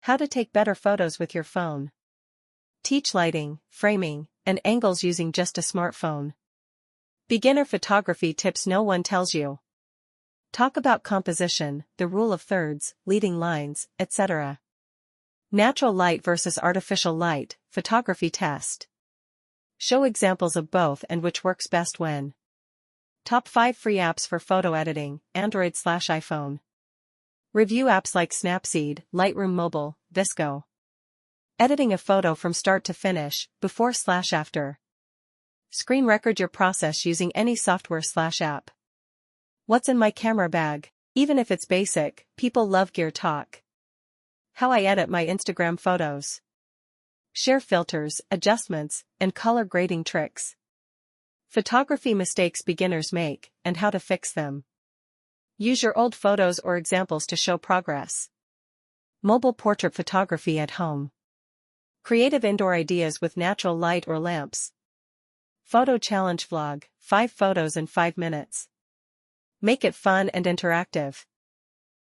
How to take better photos with your phone. Teach lighting, framing, and angles using just a smartphone. Beginner photography tips no one tells you. Talk about composition, the rule of thirds, leading lines, etc. Natural light versus artificial light, photography test. Show examples of both and which works best when. Top 5 free apps for photo editing, Android/iPhone. Review apps like Snapseed, Lightroom Mobile, VSCO. Editing a photo from start to finish, before/after. Screen record your process using any software/app. What's in my camera bag? Even if it's basic, people love gear talk. How I edit my Instagram photos. Share filters, adjustments, and color grading tricks. Photography mistakes beginners make, and how to fix them. Use your old photos or examples to show progress. Mobile portrait photography at home. Creative indoor ideas with natural light or lamps. Photo challenge vlog, 5 photos in 5 minutes. Make it fun and interactive.